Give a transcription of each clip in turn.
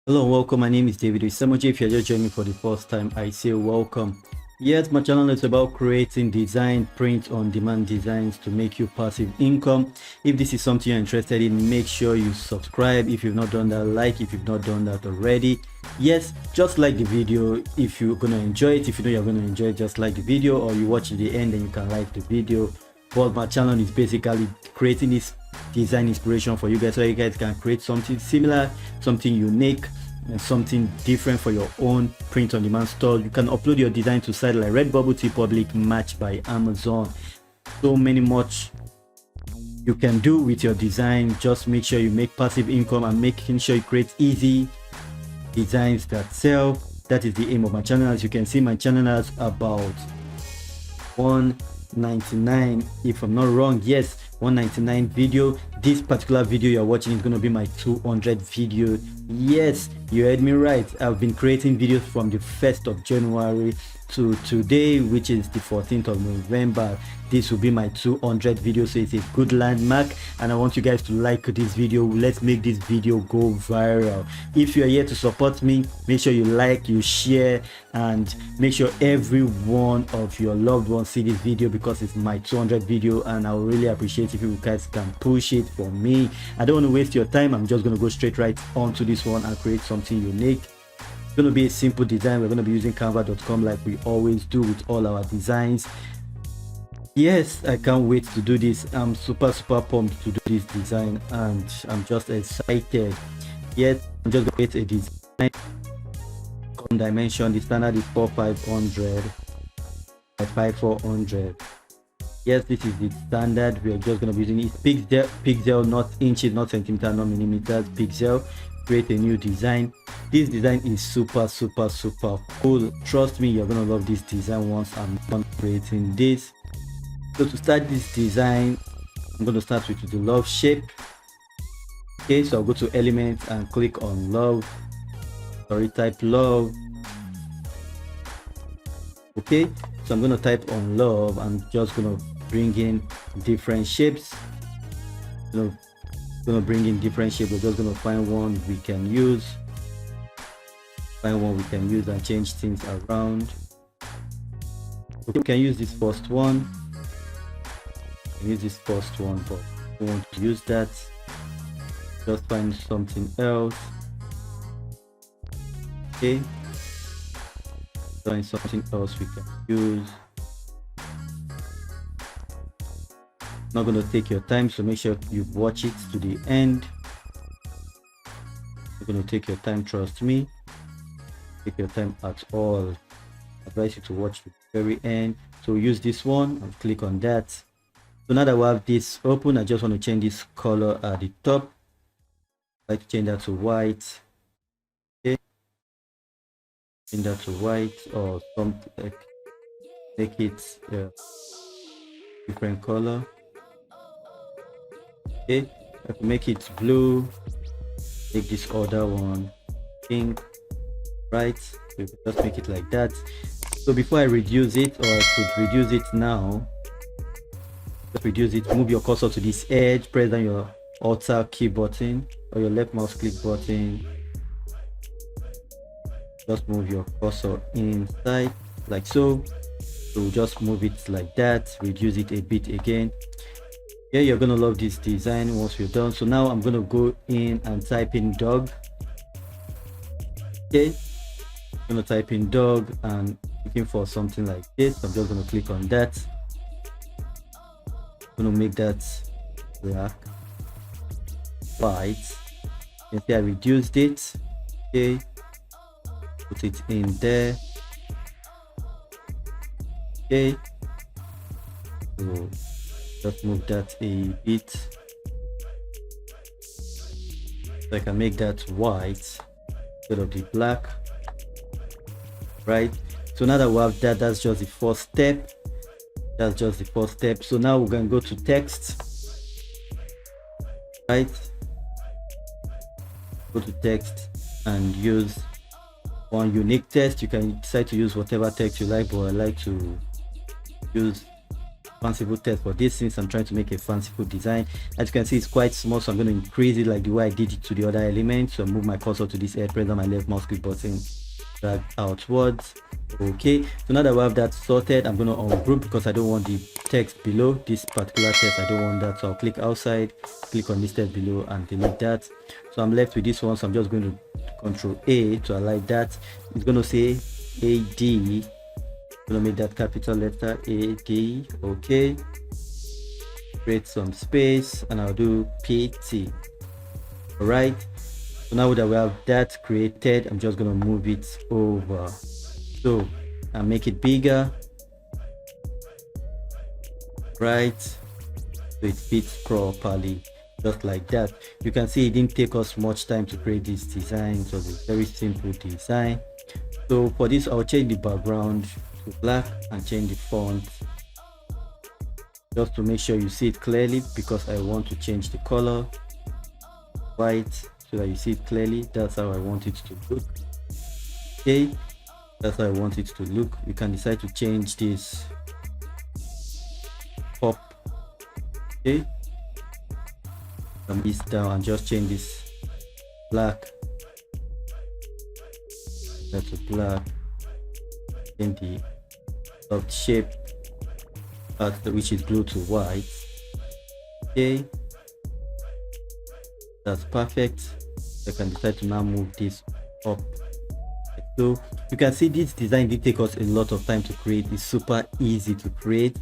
Hello and welcome. My name is David Oisamoje. If you're just joining me for the first time, I say welcome. Yes, my channel is about creating design, print on demand designs to make you passive income. If this is something you're interested in, make sure you subscribe. If you've not done that, like if you've not done that already. Yes, just like the video if you're gonna enjoy it. If you know you're gonna enjoy it, just like the video, or you watch the end and you can like the video. But my channel is basically creating this design inspiration for you guys, so you guys can create something similar, something unique, and something different for your own print on demand store. You can upload your design to sites like Redbubble, Public, Match by Amazon. So many much you can do with your design. Just make sure you make passive income and making sure you create easy designs that sell. That is the aim of my channel. As you can see, my channel has about 199, if I'm not wrong. Yes, 199 video. This particular video you're watching is going to be my 200 video. Yes, you heard me right. I've been creating videos from the 1st of January to today, which is the 14th of November. This will be my 200 video, so it's a good landmark, and I want you guys to like this video. Let's make this video go viral. If you're here to support me, make sure you like, you share, and make sure every one of your loved ones see this video, because it's my 200 video, and I will really appreciate if you guys can push it for me. I don't want to waste your time. I'm just going to go straight right onto this one and create something unique. It's going to be a simple design. We're going to be using canva.com like we always do with all our designs. Yes, I can't wait to do this. I'm super pumped to do this design, and I'm just excited. Yes, I'm just going to create a design on dimension. The standard is 4500 by 5400. Yes, this is the standard. We are just going to be using it pixel, not inches, not centimeter, not millimeters, pixel. Create a new design. This design is super cool. Trust me, you're gonna love this design once I'm done creating this. So to start this design, I'm going to start with the love shape. Okay, so I'll go to elements and click on love. Sorry, type love. Okay, so I'm going to type on love. I'm just going to bring in different shapes. Going to bring in different shapes. We're just going to find one we can use. And change things around. Okay, we can use this first one. Use this first one, but we want to use that. Just find something else. Okay, find something else we can use. Not going to take your time, so make sure you watch it to the end. You're going to take your time, trust me. Take your time at all. I advise you to watch to the very end. So use this one and click on that. So now that we have this open, I just want to change this color at the top. I like to change that to white. Okay, change that to white, or something like, make it different color. Okay, I can make it blue. Take this other one pink, right? So just make it like that. So before I reduce it, or I could reduce it now. Just reduce it. Move your cursor to this edge, press down your Alt key button or your left mouse click button. Just move your cursor inside like so. So just move it like that. Reduce it a bit again. Yeah, you're gonna love this design once you're done. So now I'm gonna go in and type in dog. Okay, I'm gonna type in dog and looking for something like this. I'm just gonna click on that. Gonna make that black, white. You can see I reduced it. Okay, put it in there. Okay, so just move that a bit so I can make that white instead of the black, right? So now that we have that, that's just the first step. So now we're going to go to text, right? Go to text and use one unique text. You can decide to use whatever text you like, but I like to use fanciful text for this, since I'm trying to make a fanciful design. As you can see, it's quite small, so I'm going to increase it like the way I did it to the other elements. So move my cursor to this head, press on my left mouse click button, drag outwards. Okay, so now that we have that sorted, I'm going to ungroup because I don't want the text below this particular text. I don't want that, so I'll click outside, click on this text below and delete that. So I'm left with this one, so I'm just going to Control A to highlight that. It's going to say AD. I'm going to make that capital letter AD. Okay, create some space and I'll do PT. All right, so now that we have that created, I'm just going to move it over, so and make it bigger, right, so it fits properly, just like that. You can see it didn't take us much time to create this design. So it's a very simple design. So for this, I'll change the background to black and change the font just to make sure you see it clearly, because I want to change the color white so that you see it clearly. That's how I want it to look. Okay, that's how I want it to look. You can decide to change this pop. Okay, this down and just change this black, that's black, then the soft shape part, which is blue to white. Okay, that's perfect. I can decide to now move this up. So you can see this design did take us a lot of time to create. It's super easy to create,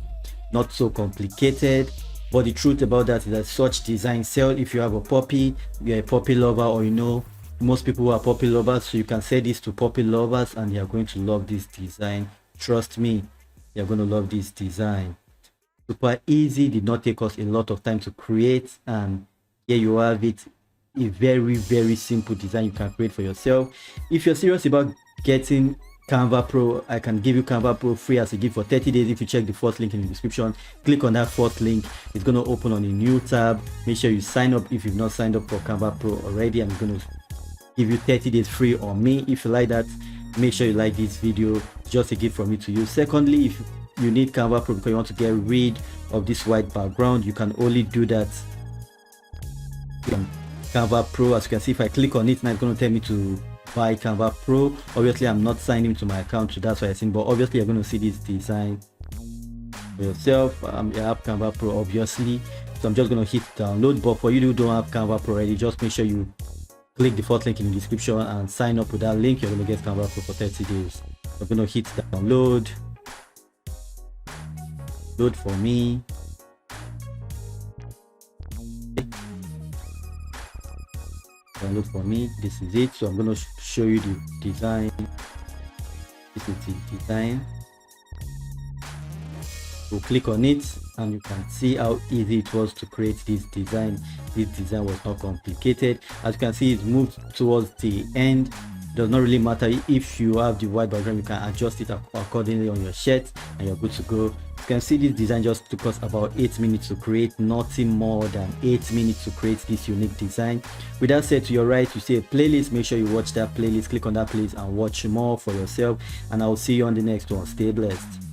not so complicated. But the truth about that is that such designs sell. If you have a puppy, you're a puppy lover, or you know most people who are puppy lovers, so you can say this to puppy lovers and they are going to love this design. Trust me, you're going to love this design. Super easy, did not take us a lot of time to create, and here you have it. A very, very simple design you can create for yourself. If you're serious about getting Canva Pro, I can give you Canva Pro free as a gift for 30 days. If you check the first link in the description, click on that first link. It's going to open on a new tab. Make sure you sign up if you've not signed up for Canva Pro already. I'm going to give you 30 days free on me. If you like that, make sure you like this video. Just a gift from me to you. Secondly, if you need Canva Pro because you want to get rid of this white background, you can only do that on Canva Pro. As you can see, if I click on it now, it's going to tell me to buy Canva Pro. Obviously, I'm not signed into my account, so that's why I think. But obviously, you're going to see this design for yourself. You have Canva Pro, obviously, so I'm just going to hit download. But for you who don't have Canva Pro already, just make sure you click the first link in the description and sign up with that link. You're going to get Canva Pro for 30 days. I'm going to hit download. Load for me. Download for me. This is it. So I'm going to show you the design. This is the design. So click on it and you can see how easy it was to create this design. This design was not complicated. As you can see, it's moved towards the end. Does not really matter if you have the white background. You can adjust it accordingly on your shirt and you're good to go. You can see this design just took us about 8 minutes to create. Nothing more than 8 minutes to create this unique design. With that said, to your right you see a playlist. Make sure you watch that playlist. Click on that playlist and watch more for yourself, and I'll see you on the next one. Stay blessed.